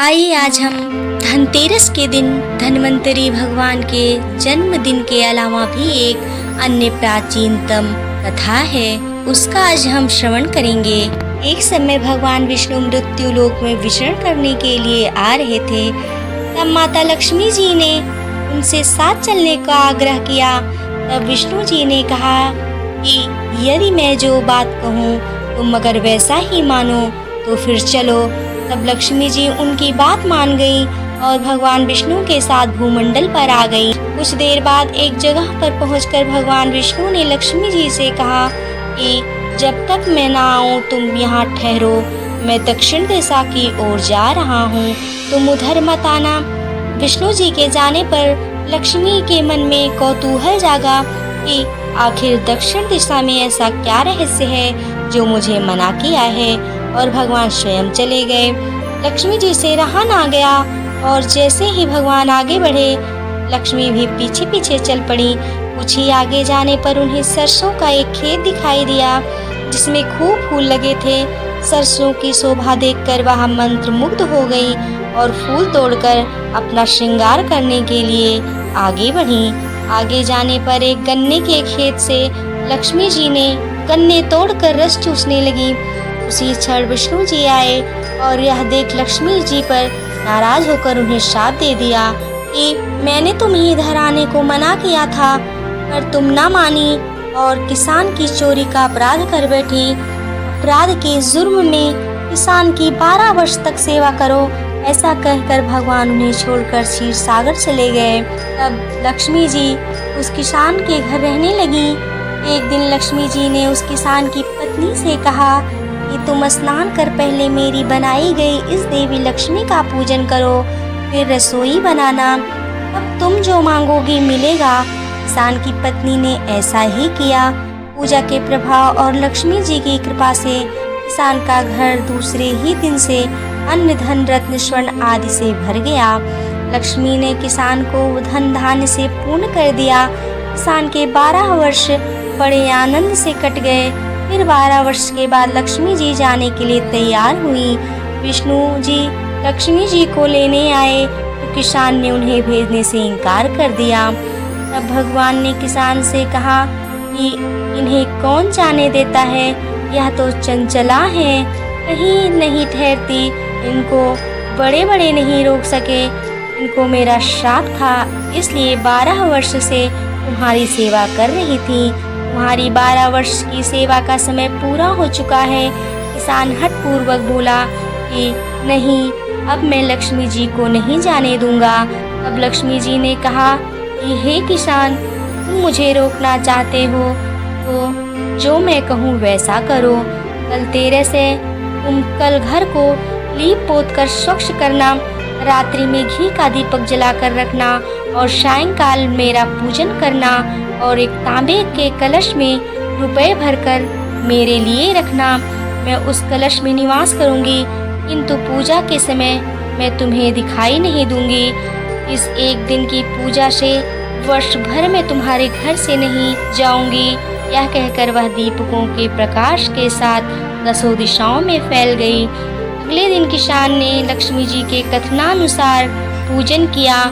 आइए आज हम धनतेरस के दिन धन्वंतरी भगवान के जन्मदिन के अलावा भी एक अन्य प्राचीनतम कथा है, उसका आज हम श्रवण करेंगे। एक समय भगवान विष्णु मृत्यु लोक में विचरण करने के लिए आ रहे थे। तब माता लक्ष्मी जी ने उनसे साथ चलने का आग्रह किया। तब विष्णु जी ने कहा कि यदि मैं जो बात कहूँ तुम अगर वैसा ही मानो तो फिर चलो। तब लक्ष्मी जी उनकी बात मान गई और भगवान विष्णु के साथ भूमंडल पर आ गई। कुछ देर बाद एक जगह पर पहुंचकर भगवान विष्णु ने लक्ष्मी जी से कहा कि जब तक मैं ना आऊं तुम यहाँ ठहरो, मैं दक्षिण दिशा की ओर जा रहा हूँ, तुम उधर मत आना। विष्णु जी के जाने पर लक्ष्मी के मन में कौतूहल जागा कि आखिर दक्षिण दिशा में ऐसा क्या रहस्य है जो मुझे मना किया है, और भगवान स्वयं चले गए। लक्ष्मी जी से रहा ना गया और जैसे ही भगवान आगे बढ़े लक्ष्मी भी पीछे पीछे चल पड़ी। कुछ ही आगे जाने पर उन्हें सरसों का एक खेत दिखाई दिया जिसमें खूब फूल लगे थे। सरसों की शोभा देखकर वह मंत्रमुग्ध हो गई और फूल तोड़कर अपना श्रृंगार करने के लिए आगे बढ़ी। आगे जाने पर एक गन्ने के खेत से लक्ष्मी जी ने गन्ने तोड़कर रस चूसने लगी। उसी क्षण विष्णु जी आए और यह देख लक्ष्मी जी पर नाराज होकर उन्हें श्राप दे दिया कि मैंने तुम्हें इधर आने को मना किया था, पर तुम ना मानी और किसान की चोरी का अपराध कर बैठी। अपराध के जुर्म में किसान की 12 वर्ष तक सेवा करो। ऐसा कहकर भगवान उन्हें छोड़कर क्षीर सागर चले गए। तब लक्ष्मी जी उस किसान के घर रहने लगी। एक दिन लक्ष्मी जी ने उस किसान की पत्नी से कहा कि तुम स्नान कर पहले मेरी बनाई गई इस देवी लक्ष्मी का पूजन करो, फिर रसोई बनाना, अब तुम जो मांगोगी मिलेगा। किसान की पत्नी ने ऐसा ही किया। पूजा के प्रभाव और लक्ष्मी जी की कृपा से किसान का घर दूसरे ही दिन से अन्न धन रत्न स्वर्ण आदि से भर गया। लक्ष्मी ने किसान को धन धान्य से पूर्ण कर दिया। किसान के 12 वर्ष बड़े आनंद से कट गए। फिर 12 वर्ष के बाद लक्ष्मी जी जाने के लिए तैयार हुई। विष्णु जी लक्ष्मी जी को लेने आए तो किसान ने उन्हें भेजने से इनकार कर दिया। तब भगवान ने किसान से कहा कि इन्हें कौन जाने देता है, यह तो चंचला हैं, कहीं नहीं ठहरती, इनको बड़े बड़े नहीं रोक सके। इनको मेरा श्राप था, इसलिए 12 वर्ष से तुम्हारी सेवा कर रही थी। तुम्हारी 12 वर्ष की सेवा का समय पूरा हो चुका है। किसान हठपूर्वक बोला कि नहीं, अब मैं लक्ष्मी जी को नहीं जाने दूंगा। तब लक्ष्मी जी ने कहा कि हे किसान, तुम मुझे रोकना चाहते हो तो जो मैं कहूँ वैसा करो। कल तेरस है, तुम कल घर को लीप पोत कर स्वच्छ करना, रात्रि में घी का दीपक जलाकर रखना और सायंकाल मेरा पूजन करना और एक तांबे के कलश में रुपए भरकर मेरे लिए रखना। मैं उस कलश में निवास करूंगी, किंतु पूजा के समय मैं तुम्हें दिखाई नहीं दूंगी। इस एक दिन की पूजा से वर्ष भर में तुम्हारे घर से नहीं जाऊंगी। यह कहकर वह दीपकों के प्रकाश के साथ 10 दिशाओं में फैल गई। अगले दिन किसान ने लक्ष्मी जी के कथनानुसार पूजन किया।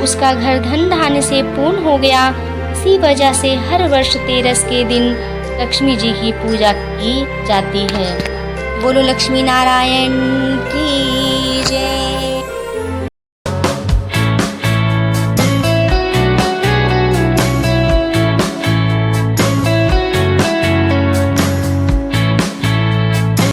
उसका घर धन धान्य से पूर्ण हो गया। इसी वजह से हर वर्ष तेरस के दिन लक्ष्मी जी की पूजा की जाती है। बोलो लक्ष्मी नारायण की।